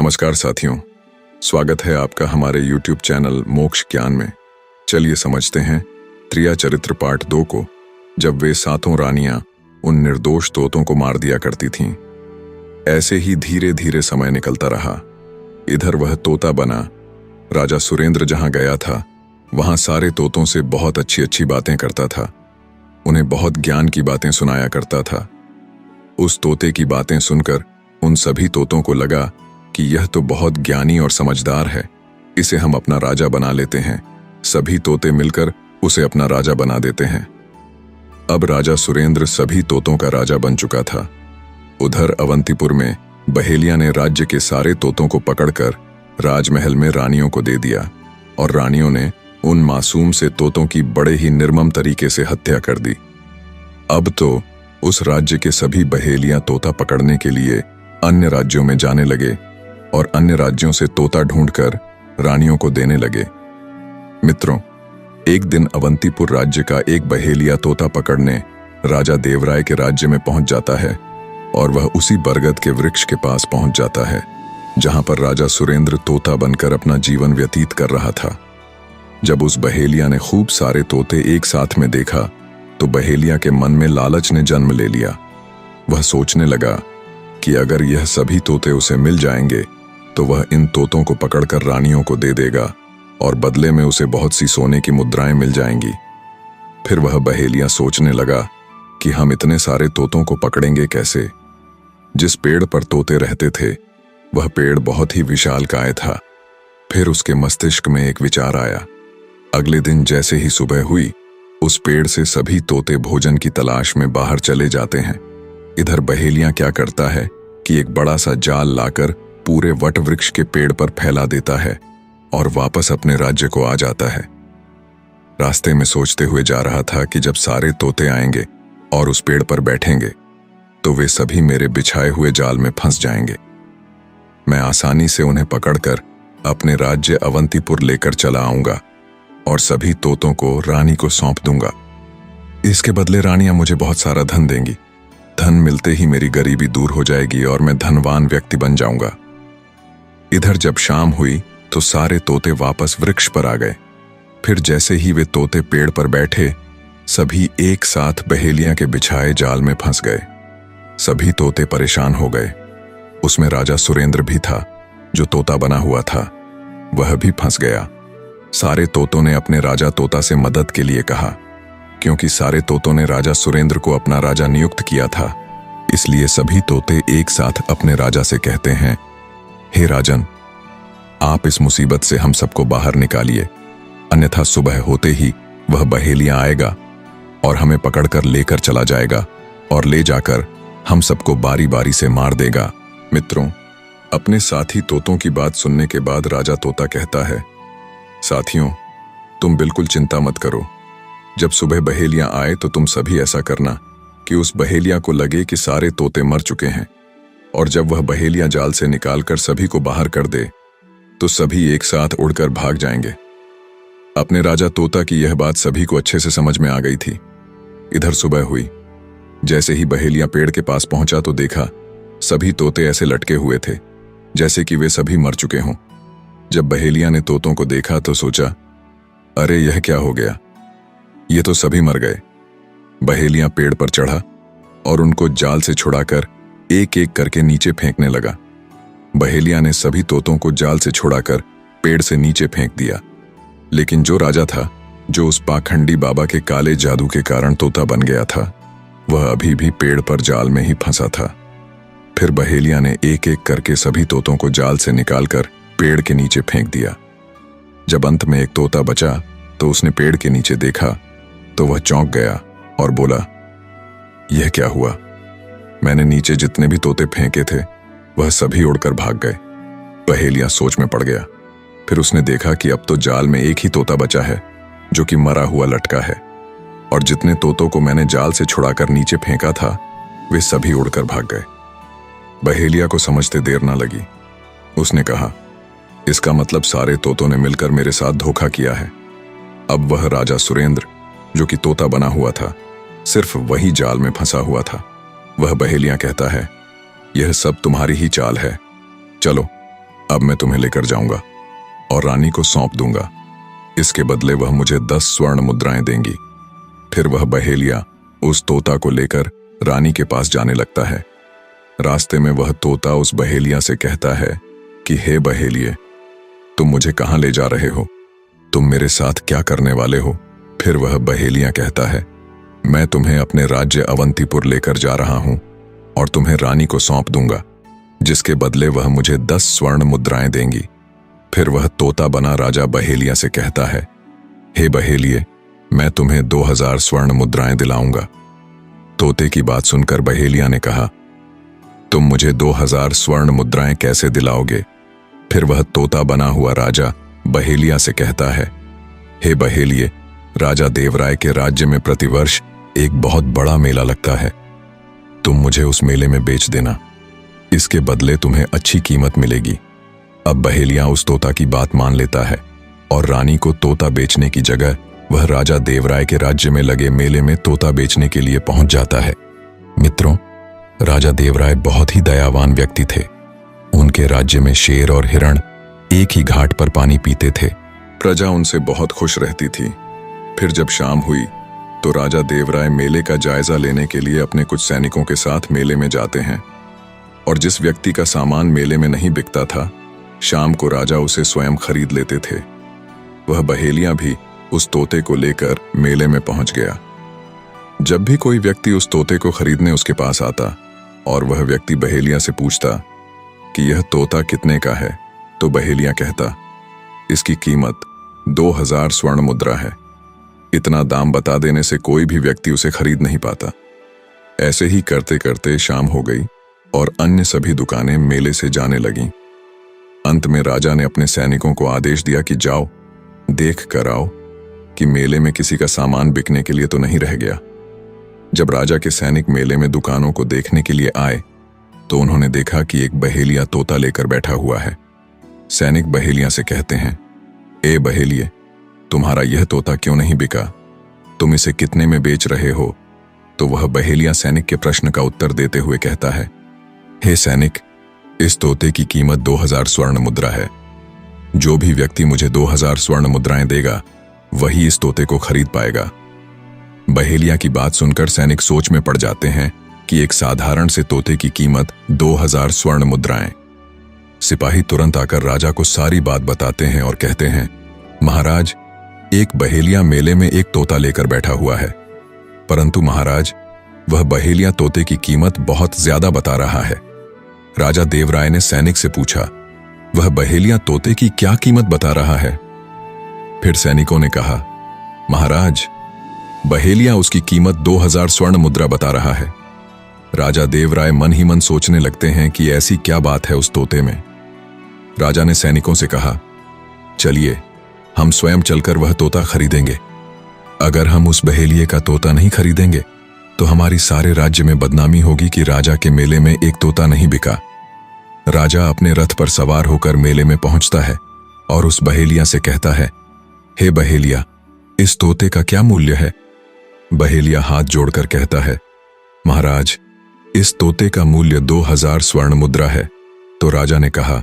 नमस्कार साथियों, स्वागत है आपका हमारे YouTube चैनल मोक्ष ज्ञान में। चलिए समझते हैं त्रिया चरित्र पार्ट 2 को, जब वे सातों रानियां उन निर्दोष तोतों को मार दिया करती थीं। ऐसे ही धीरे धीरे समय निकलता रहा। इधर वह तोता बना। राजा सुरेंद्र जहां गया था वहां सारे तोतों से बहुत अच्छी अच्छी बातें करता था, उन्हें बहुत ज्ञान की बातें सुनाया करता था। उस तोते की बातें सुनकर उन सभी तोतों को लगा कि यह तो बहुत ज्ञानी और समझदार है, इसे हम अपना राजा बना लेते हैं। सभी तोते मिलकर उसे अपना राजा बना देते हैं। अब राजा सुरेंद्र सभी तोतों का राजा बन चुका था। उधर अवंतीपुर में बहेलिया ने राज्य के सारे तोतों को पकड़कर राजमहल में रानियों को दे दिया और रानियों ने उन मासूम से तोतों की बड़े ही निर्मम तरीके से हत्या कर दी। अब तो उस राज्य के सभी बहेलियां तोता पकड़ने के लिए अन्य राज्यों में जाने लगे और अन्य राज्यों से तोता ढूंढकर रानियों को देने लगे। मित्रों, एक दिन अवंतीपुर राज्य का एक बहेलिया तोता पकड़ने राजा देवराय के राज्य में पहुंच जाता है और वह उसी बरगद के वृक्ष के पास पहुंच जाता है जहां पर राजा सुरेंद्र तोता बनकर अपना जीवन व्यतीत कर रहा था। जब उस बहेलिया ने खूब सारे तोते एक साथ में देखा तो बहेलिया के मन में लालच ने जन्म ले लिया। वह सोचने लगा कि अगर यह सभी तोते उसे मिल जाएंगे तो वह इन तोतों को पकड़कर रानियों को दे देगा और बदले में उसे बहुत सी सोने की मुद्राएं मिल जाएंगी। फिर वह बहेलिया सोचने लगा कि हम इतने सारे तोतों को पकड़ेंगे कैसे। जिस पेड़ पर तोते रहते थे वह पेड़ बहुत ही विशालकाय था। फिर उसके मस्तिष्क में एक विचार आया। अगले दिन जैसे ही सुबह हुई, उस पेड़ से सभी तोते भोजन की तलाश में बाहर चले जाते हैं। इधर बहेलिया क्या करता है कि एक बड़ा सा जाल लाकर पूरे वट वृक्ष के पेड़ पर फैला देता है और वापस अपने राज्य को आ जाता है। रास्ते में सोचते हुए जा रहा था कि जब सारे तोते आएंगे और उस पेड़ पर बैठेंगे तो वे सभी मेरे बिछाए हुए जाल में फंस जाएंगे। मैं आसानी से उन्हें पकड़कर अपने राज्य अवंतीपुर लेकर चला आऊंगा और सभी तोतों को रानी को सौंप दूंगा। इसके बदले रानियां मुझे बहुत सारा धन देंगी। धन मिलते ही मेरी गरीबी दूर हो जाएगी और मैं धनवान व्यक्ति बन जाऊंगा। इधर जब शाम हुई तो सारे तोते वापस वृक्ष पर आ गए। फिर जैसे ही वे तोते पेड़ पर बैठे, सभी एक साथ बहेलिया के बिछाए जाल में फंस गए। सभी तोते परेशान हो गए। उसमें राजा सुरेंद्र भी था, जो तोता बना हुआ था। वह भी फंस गया। सारे तोतों ने अपने राजा तोता से मदद के लिए कहा। क्योंकि सारे तोतों ने राजा सुरेंद्र को अपना राजा नियुक्त किया था, इसलिए सभी तोते एक साथ अपने राजा से कहते हैं, हे राजन, आप इस मुसीबत से हम सबको बाहर निकालिए, अन्यथा सुबह होते ही वह बहेलिया आएगा और हमें पकड़कर लेकर चला जाएगा और ले जाकर हम सबको बारी बारी से मार देगा। मित्रों, अपने साथी तोतों की बात सुनने के बाद राजा तोता कहता है, साथियों, तुम बिल्कुल चिंता मत करो। जब सुबह बहेलियां आए तो तुम सभी ऐसा करना कि उस बहेलिया को लगे कि सारे तोते मर चुके हैं, और जब वह बहेलिया जाल से निकालकर सभी को बाहर कर दे तो सभी एक साथ उड़कर भाग जाएंगे। अपने राजा तोता की यह बात सभी को अच्छे से समझ में आ गई थी। इधर सुबह हुई। जैसे ही बहेलिया पेड़ के पास पहुंचा तो देखा सभी तोते ऐसे लटके हुए थे जैसे कि वे सभी मर चुके हों। जब बहेलिया ने तोतों को देखा तो सोचा, अरे यह क्या हो गया, ये तो सभी मर गए। बहेलिया पेड़ पर चढ़ा और उनको जाल से छुड़ाकर एक एक करके नीचे फेंकने लगा। बहेलिया ने सभी तोतों को जाल से छुड़ाकर पेड़ से नीचे फेंक दिया। लेकिन जो राजा था, जो उस पाखंडी बाबा के काले जादू के कारण तोता बन गया था, वह अभी भी पेड़ पर जाल में ही फंसा था। फिर बहेलिया ने एक एक करके सभी तोतों को जाल से निकालकर पेड़ के नीचे फेंक दिया। जब अंत में एक तोता बचा तो उसने पेड़ के नीचे देखा तो वह चौंक गया और बोला, यह क्या हुआ? मैंने नीचे जितने भी तोते फेंके थे वह सभी उड़कर भाग गए। बहेलिया सोच में पड़ गया। फिर उसने देखा कि अब तो जाल में एक ही तोता बचा है जो कि मरा हुआ लटका है, और जितने तोतों को मैंने जाल से छुड़ाकर नीचे फेंका था वे सभी उड़कर भाग गए। बहेलिया को समझते देर ना लगी। उसने कहा, इसका मतलब सारे तोतों ने मिलकर मेरे साथ धोखा किया है। अब वह राजा सुरेंद्र, जो कि तोता बना हुआ था, सिर्फ वही जाल में फंसा हुआ था। वह बहेलिया कहता है, यह सब तुम्हारी ही चाल है। चलो अब मैं तुम्हें लेकर जाऊंगा और रानी को सौंप दूंगा। इसके बदले वह मुझे 10 स्वर्ण मुद्राएं देंगी। फिर वह बहेलिया उस तोता को लेकर रानी के पास जाने लगता है। रास्ते में वह तोता उस बहेलिया से कहता है कि हे बहेलिए, तुम मुझे कहाँ ले जा रहे हो? तुम मेरे साथ क्या करने वाले हो? फिर वह बहेलिया कहता है, मैं तुम्हें अपने राज्य अवंतीपुर लेकर जा रहा हूं और तुम्हें रानी को सौंप दूंगा, जिसके बदले वह मुझे 10 स्वर्ण मुद्राएं देंगी। फिर वह तोता बना राजा बहेलिया से कहता है, हे बहेलिए, मैं तुम्हें 2000 स्वर्ण मुद्राएं दिलाऊंगा। तोते की बात सुनकर बहेलिया ने कहा, तुम मुझे 2000 स्वर्ण मुद्राएं कैसे दिलाओगे? फिर वह तोता बना हुआ राजा बहेलिया से कहता है, हे बहेलिए, राजा देवराय के राज्य में प्रतिवर्ष एक बहुत बड़ा मेला लगता है। तुम मुझे उस मेले में बेच देना, इसके बदले तुम्हें अच्छी कीमत मिलेगी। अब बहेलिया उस तोता की बात मान लेता है और रानी को तोता बेचने की जगह वह राजा देवराय के राज्य में लगे मेले में तोता बेचने के लिए पहुंच जाता है। मित्रों, राजा देवराय बहुत ही दयावान व्यक्ति थे। उनके राज्य में शेर और हिरण एक ही घाट पर पानी पीते थे। प्रजा उनसे बहुत खुश रहती थी। फिर जब शाम हुई तो राजा देवराय मेले का जायजा लेने के लिए अपने कुछ सैनिकों के साथ मेले में जाते हैं और जिस व्यक्ति का सामान मेले में नहीं बिकता था, शाम को राजा उसे स्वयं खरीद लेते थे। वह बहेलिया भी उस तोते को लेकर मेले में पहुंच गया। जब भी कोई व्यक्ति उस तोते को खरीदने उसके पास आता और वह व्यक्ति बहेलिया से पूछता कि यह तोता कितने का है, तो बहेलिया कहता, इसकी कीमत 2000 स्वर्ण मुद्रा है। इतना दाम बता देने से कोई भी व्यक्ति उसे खरीद नहीं पाता। ऐसे ही करते करते शाम हो गई और अन्य सभी दुकानें मेले से जाने लगीं। अंत में राजा ने अपने सैनिकों को आदेश दिया कि जाओ, देख कर आओ कि मेले में किसी का सामान बिकने के लिए तो नहीं रह गया। जब राजा के सैनिक मेले में दुकानों को देखने के लिए आए तो उन्होंने देखा कि एक बहेलिया तोता लेकर बैठा हुआ है। सैनिक बहेलिया से कहते हैं, ए बहेलिए, तुम्हारा यह तोता क्यों नहीं बिका? तुम इसे कितने में बेच रहे हो? तो वह बहेलिया सैनिक के प्रश्न का उत्तर देते हुए कहता है, हे सैनिक, इस तोते की कीमत 2000 स्वर्ण मुद्रा है। जो भी व्यक्ति मुझे 2000 स्वर्ण मुद्राएं देगा वही इस तोते को खरीद पाएगा। बहेलिया की बात सुनकर सैनिक सोच में पड़ जाते हैं कि एक साधारण से तोते की कीमत 2000 स्वर्ण मुद्राएं। सिपाही तुरंत आकर राजा को सारी बात बताते हैं और कहते हैं, महाराज, एक बहेलिया मेले में एक तोता लेकर बैठा हुआ है, परंतु महाराज, वह बहेलिया तोते की कीमत बहुत ज्यादा बता रहा है। राजा देवराय ने सैनिक से पूछा, वह बहेलिया तोते की क्या कीमत बता रहा है? फिर सैनिकों ने कहा, महाराज, बहेलिया उसकी कीमत 2000 स्वर्ण मुद्रा बता रहा है। राजा देवराय मन ही मन सोचने लगते हैं कि ऐसी क्या बात है उस तोते में। राजा ने सैनिकों से कहा, चलिए, हम स्वयं चलकर वह तोता खरीदेंगे। अगर हम उस बहेलिये का तोता नहीं खरीदेंगे तो हमारी सारे राज्य में बदनामी होगी कि राजा के मेले में एक तोता नहीं बिका। राजा अपने रथ पर सवार होकर मेले में पहुंचता है और उस बहेलिया से कहता है, हे बहेलिया, इस तोते का क्या मूल्य है? बहेलिया हाथ जोड़कर कहता है, महाराज, इस तोते का मूल्य 2000 स्वर्ण मुद्रा है। तो राजा ने कहा,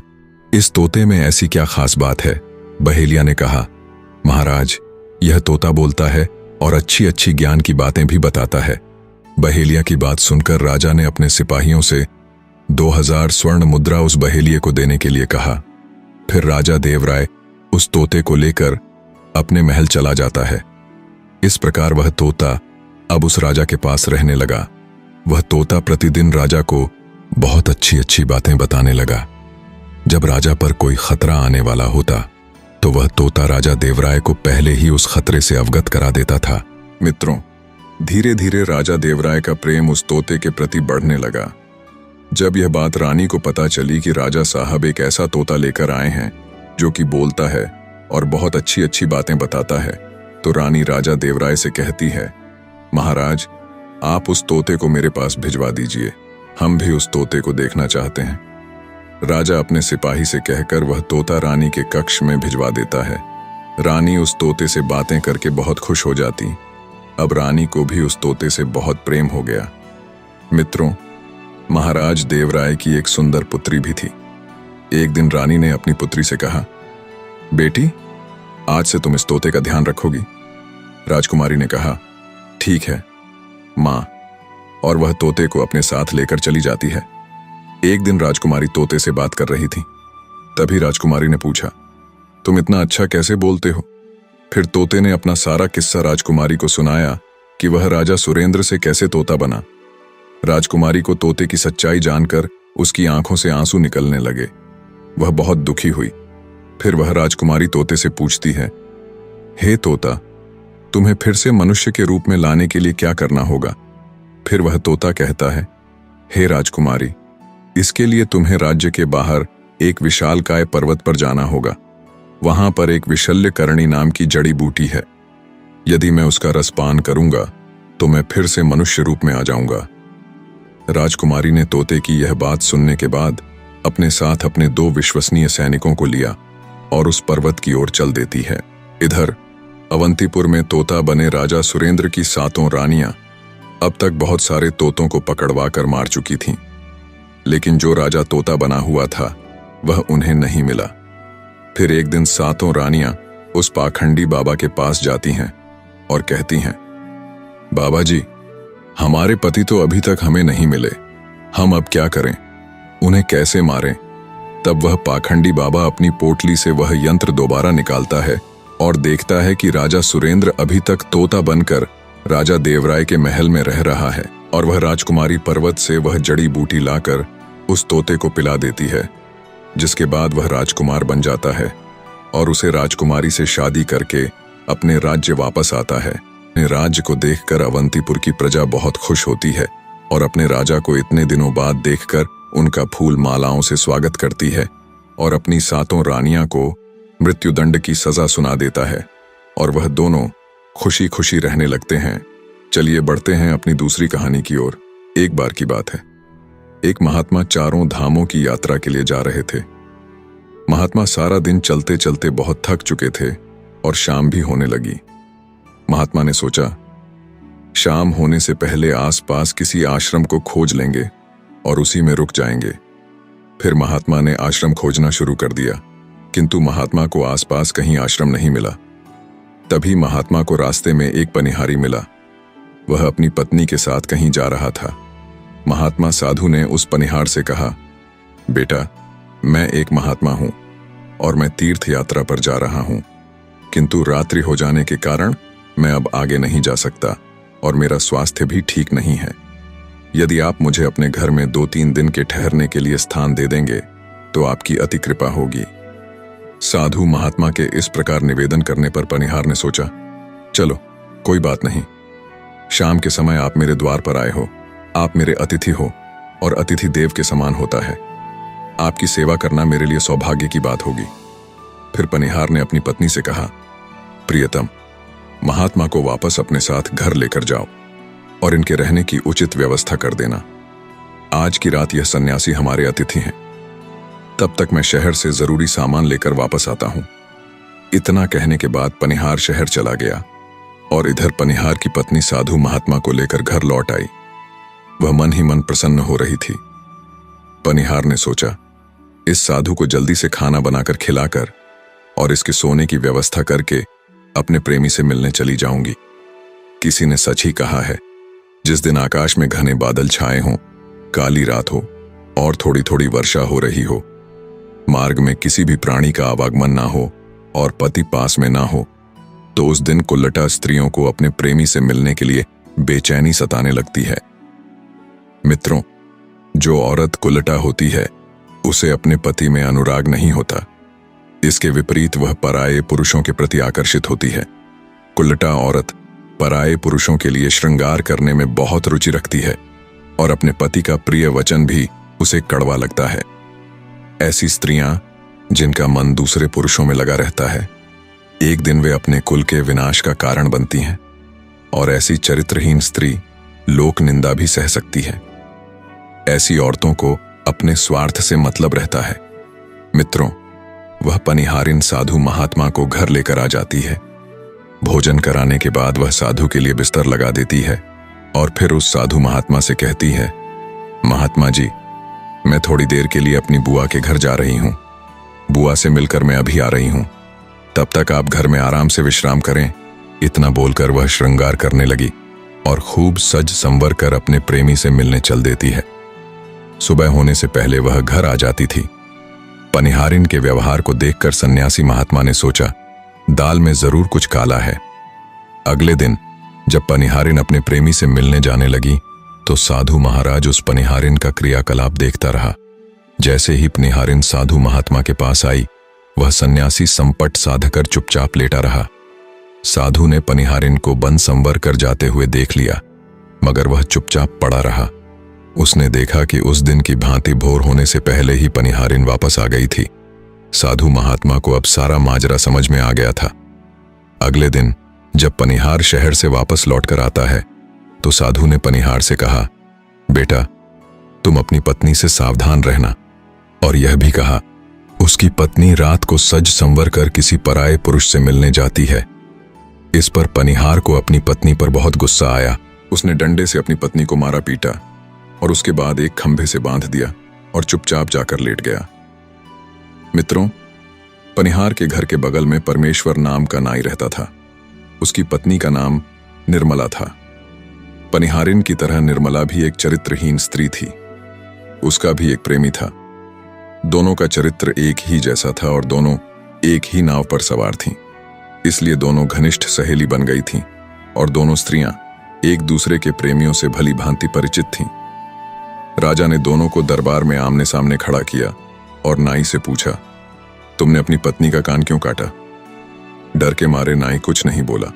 इस तोते में ऐसी क्या खास बात है? बहेलिया ने कहा, महाराज, यह तोता बोलता है और अच्छी अच्छी ज्ञान की बातें भी बताता है। बहेलिया की बात सुनकर राजा ने अपने सिपाहियों से 2000 स्वर्ण मुद्रा उस बहेलिये को देने के लिए कहा। फिर राजा देवराय उस तोते को लेकर अपने महल चला जाता है। इस प्रकार वह तोता अब उस राजा के पास रहने लगा। वह तोता प्रतिदिन राजा को बहुत अच्छी अच्छी बातें बताने लगा। जब राजा पर कोई खतरा आने वाला होता तो वह तोता राजा देवराय को पहले ही उस खतरे से अवगत करा देता था। मित्रों, धीरे धीरे राजा देवराय का प्रेम उस तोते के प्रति बढ़ने लगा। जब यह बात रानी को पता चली कि राजा साहब एक ऐसा तोता लेकर आए हैं जो कि बोलता है और बहुत अच्छी अच्छी बातें बताता है, तो रानी राजा देवराय से कहती है, महाराज, आप उस तोते को मेरे पास भिजवा दीजिए, हम भी उस तोते को देखना चाहते हैं। राजा अपने सिपाही से कहकर वह तोता रानी के कक्ष में भिजवा देता है। रानी उस तोते से बातें करके बहुत खुश हो जाती। अब रानी को भी उस तोते से बहुत प्रेम हो गया। मित्रों, महाराज देवराय की एक सुंदर पुत्री भी थी। एक दिन रानी ने अपनी पुत्री से कहा, बेटी, आज से तुम इस तोते का ध्यान रखोगी। राजकुमारी ने कहा, ठीक है माँ, और वह तोते को अपने साथ लेकर चली जाती है। एक दिन राजकुमारी तोते से बात कर रही थी। तभी राजकुमारी ने पूछा, तुम इतना अच्छा कैसे बोलते हो? फिर तोते ने अपना सारा किस्सा राजकुमारी को सुनाया कि वह राजा सुरेंद्र से कैसे तोता बना। राजकुमारी को तोते की सच्चाई जानकर उसकी आंखों से आंसू निकलने लगे। वह बहुत दुखी हुई। फिर वह राजकुमारी तोते से पूछती है, हे तोता, तुम्हें फिर से मनुष्य के रूप में लाने के लिए क्या करना होगा? फिर वह तोता कहता है, हे राजकुमारी, इसके लिए तुम्हें राज्य के बाहर एक विशालकाय पर्वत पर जाना होगा। वहां पर एक विशल्यकरणी नाम की जड़ी बूटी है। यदि मैं उसका रस पान करूंगा तो मैं फिर से मनुष्य रूप में आ जाऊंगा। राजकुमारी ने तोते की यह बात सुनने के बाद अपने साथ अपने 2 विश्वसनीय सैनिकों को लिया और उस पर्वत की ओर चल देती है। इधर अवंतीपुर में तोता बने राजा सुरेंद्र की 7 रानियां अब तक बहुत सारे तोतों को पकड़वा कर मार चुकी थीं, लेकिन जो राजा तोता बना हुआ था वह उन्हें नहीं मिला। फिर एक दिन 7 रानियां उस पाखंडी बाबा के पास जाती हैं और कहती हैं, बाबा जी, हमारे पति तो अभी तक हमें नहीं मिले, हम अब क्या करें, उन्हें कैसे मारें? तब वह पाखंडी बाबा अपनी पोटली से वह यंत्र दोबारा निकालता है और देखता है कि राजा सुरेंद्र अभी तक तोता बनकर राजा देवराय के महल में रह रहा है, और वह राजकुमारी पर्वत से वह जड़ी बूटी लाकर उस तोते को पिला देती है, जिसके बाद वह राजकुमार बन जाता है और उसे राजकुमारी से शादी करके अपने राज्य वापस आता है। अपने राज्य को देखकर अवंतीपुर की प्रजा बहुत खुश होती है और अपने राजा को इतने दिनों बाद देखकर उनका फूल मालाओं से स्वागत करती है और अपनी 7 रानियां को मृत्युदंड की सजा सुना देता है और वह दोनों खुशी खुशी रहने लगते हैं। चलिए बढ़ते हैं अपनी दूसरी कहानी की ओर। एक बार की बात है, एक महात्मा 4 धामों की यात्रा के लिए जा रहे थे। महात्मा सारा दिन चलते चलते बहुत थक चुके थे और शाम भी होने लगी। महात्मा ने सोचा, शाम होने से पहले आसपास किसी आश्रम को खोज लेंगे और उसी में रुक जाएंगे। फिर महात्मा ने आश्रम खोजना शुरू कर दिया, किंतु महात्मा को आसपास कहीं आश्रम नहीं मिला। तभी महात्मा को रास्ते में एक पनिहारी मिला। वह अपनी पत्नी के साथ कहीं जा रहा था। महात्मा साधु ने उस पनिहार से कहा, बेटा, मैं एक महात्मा हूं और मैं तीर्थ यात्रा पर जा रहा हूं, किंतु रात्रि हो जाने के कारण मैं अब आगे नहीं जा सकता और मेरा स्वास्थ्य भी ठीक नहीं है। यदि आप मुझे अपने घर में 2-3 दिन के ठहरने के लिए स्थान दे देंगे तो आपकी अति कृपा होगी। साधु महात्मा के इस प्रकार निवेदन करने पर पनिहार ने सोचा, चलो कोई बात नहीं, शाम के समय आप मेरे द्वार पर आए हो, आप मेरे अतिथि हो और अतिथि देव के समान होता है। आपकी सेवा करना मेरे लिए सौभाग्य की बात होगी। फिर पनिहार ने अपनी पत्नी से कहा, प्रियतम, महात्मा को वापस अपने साथ घर लेकर जाओ और इनके रहने की उचित व्यवस्था कर देना। आज की रात यह सन्यासी हमारे अतिथि हैं, तब तक मैं शहर से जरूरी सामान लेकर वापस आता हूं। इतना कहने के बाद पनिहार शहर चला गया और इधर पनिहार की पत्नी साधु महात्मा को लेकर घर लौट आई। वह मन ही मन प्रसन्न हो रही थी। पनिहार ने सोचा, इस साधु को जल्दी से खाना बनाकर खिलाकर और इसके सोने की व्यवस्था करके अपने प्रेमी से मिलने चली जाऊंगी। किसी ने सच ही कहा है, जिस दिन आकाश में घने बादल छाए हों, काली रात हो और थोड़ी थोड़ी वर्षा हो रही हो, मार्ग में किसी भी प्राणी का आवागमन ना हो और पति पास में ना हो, तो उस दिन कुल्लटा स्त्रियों को अपने प्रेमी से मिलने के लिए बेचैनी सताने लगती है। मित्रों, जो औरत कुल्लटा होती है उसे अपने पति में अनुराग नहीं होता। इसके विपरीत वह पराये पुरुषों के प्रति आकर्षित होती है। कुल्लटा औरत पराये पुरुषों के लिए श्रृंगार करने में बहुत रुचि रखती है और अपने पति का प्रिय वचन भी उसे कड़वा लगता है। ऐसी स्त्रियां जिनका मन दूसरे पुरुषों में लगा रहता है, एक दिन वे अपने कुल के विनाश का कारण बनती हैं और ऐसी चरित्रहीन स्त्री लोक निंदा भी सह सकती है। ऐसी औरतों को अपने स्वार्थ से मतलब रहता है। मित्रों, वह पनिहारिन साधु महात्मा को घर लेकर आ जाती है। भोजन कराने के बाद वह साधु के लिए बिस्तर लगा देती है और फिर उस साधु महात्मा से कहती है, महात्मा जी, मैं थोड़ी देर के लिए अपनी बुआ के घर जा रही हूँ। बुआ से मिलकर मैं अभी आ रही हूँ। तब तक आप घर में आराम से विश्राम करें। इतना बोलकर वह श्रृंगार करने लगी और खूब सज संवर कर अपने प्रेमी से मिलने चल देती है। सुबह होने से पहले वह घर आ जाती थी। पनिहारिन के व्यवहार को देखकर सन्यासी महात्मा ने सोचा, दाल में जरूर कुछ काला है। अगले दिन जब पनिहारिन अपने प्रेमी से मिलने जाने लगी तो साधु महाराज उस पनिहारिन का क्रियाकलाप देखता रहा। जैसे ही पनिहारिन साधु महात्मा के पास आई, वह सन्यासी संपट साधकर चुपचाप लेटा रहा। साधु ने पनिहारिन को बन संवर कर जाते हुए देख लिया, मगर वह चुपचाप पड़ा रहा। उसने देखा कि उस दिन की भांति भोर होने से पहले ही पनिहारिन वापस आ गई थी। साधु महात्मा को अब सारा माजरा समझ में आ गया था। अगले दिन जब पनिहार शहर से वापस लौटकर आता है तो साधु ने पनिहार से कहा, बेटा तुम अपनी पत्नी से सावधान रहना। और यह भी कहा, उसकी पत्नी रात को सज संवर कर किसी पराये पुरुष से मिलने जाती है। इस पर पनिहार को अपनी पत्नी पर बहुत गुस्सा आया। उसने डंडे से अपनी पत्नी को मारा पीटा और उसके बाद एक खंभे से बांध दिया और चुपचाप जाकर लेट गया। मित्रों, पनिहार के घर के बगल में परमेश्वर नाम का नाई रहता था। उसकी पत्नी का नाम निर्मला था। पनिहारिन की तरह निर्मला भी एक चरित्रहीन स्त्री थी। उसका भी एक प्रेमी था। दोनों का चरित्र एक ही जैसा था और दोनों एक ही नाव पर सवार थीं। इसलिए दोनों घनिष्ठ सहेली बन गई थीं और दोनों स्त्रियां एक दूसरे के प्रेमियों से भली भांति परिचित थीं। राजा ने दोनों को दरबार में आमने सामने खड़ा किया और नाई से पूछा, तुमने अपनी पत्नी का कान क्यों काटा? डर के मारे नाई कुछ नहीं बोला।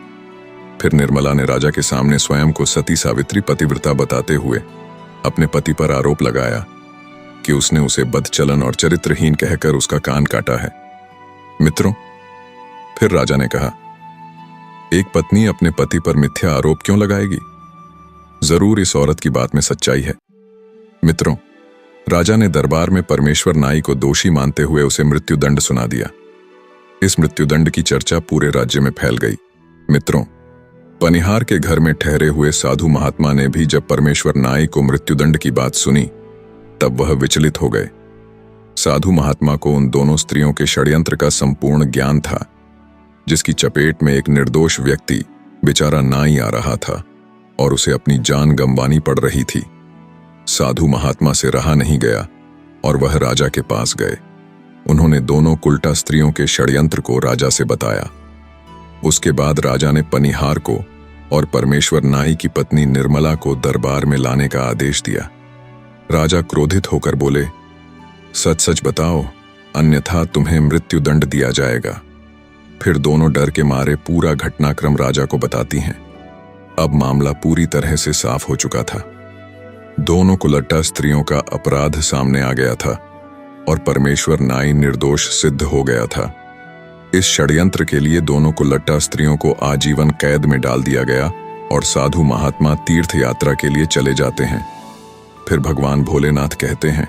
फिर निर्मला ने राजा के सामने स्वयं को सती सावित्री पतिव्रता बताते हुए अपने पति पर आरोप लगाया कि उसने उसे बदचलन और चरित्रहीन कहकर उसका कान काटा है। मित्रों, फिर राजा ने कहा, एक पत्नी अपने पति पर मिथ्या आरोप क्यों लगाएगी? जरूर इस औरत की बात में सच्चाई है। मित्रों, राजा ने दरबार में परमेश्वर नाई को दोषी मानते हुए उसे मृत्युदंड सुना दिया। इस मृत्युदंड की चर्चा पूरे राज्य में फैल गई। मित्रों, पनिहार के घर में ठहरे हुए साधु महात्मा ने भी जब परमेश्वर नाई को मृत्युदंड की बात सुनी तब वह विचलित हो गए। साधु महात्मा को उन दोनों स्त्रियों के षड्यंत्र का संपूर्ण ज्ञान था, जिसकी चपेट में एक निर्दोष व्यक्ति बेचारा नाई आ रहा था और उसे अपनी जान गंवानी पड़ रही थी। साधु महात्मा से रहा नहीं गया और वह राजा के पास गए। उन्होंने दोनों कुल्टा स्त्रियों के षड्यंत्र को राजा से बताया। उसके बाद राजा ने पनिहार को और परमेश्वर नाई की पत्नी निर्मला को दरबार में लाने का आदेश दिया। राजा क्रोधित होकर बोले, सच सच बताओ, अन्यथा तुम्हें मृत्युदंड दिया जाएगा। फिर दोनों डर के मारे पूरा घटनाक्रम राजा को बताती हैं। अब मामला पूरी तरह से साफ हो चुका था। दोनों कुलट्टा स्त्रियों का अपराध सामने आ गया था और परमेश्वर नाई निर्दोष सिद्ध हो गया था। इस षड्यंत्र के लिए दोनों कुलट्टा स्त्रियों को आजीवन कैद में डाल दिया गया और साधु महात्मा तीर्थ यात्रा के लिए चले जाते हैं। फिर भगवान भोलेनाथ कहते हैं,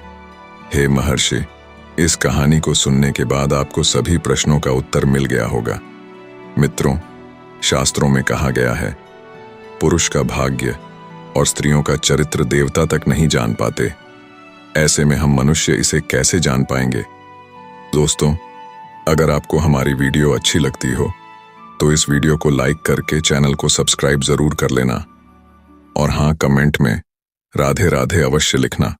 हे महर्षि, इस कहानी को सुनने के बाद आपको सभी प्रश्नों का उत्तर मिल गया होगा। मित्रों, शास्त्रों में कहा गया है, पुरुष का भाग्य और स्त्रियों का चरित्र देवता तक नहीं जान पाते। ऐसे में हम मनुष्य इसे कैसे जान पाएंगे? दोस्तों, अगर आपको हमारी वीडियो अच्छी लगती हो तो इस वीडियो को लाइक करके चैनल को सब्सक्राइब जरूर कर लेना और हाँ, कमेंट में राधे राधे अवश्य लिखना।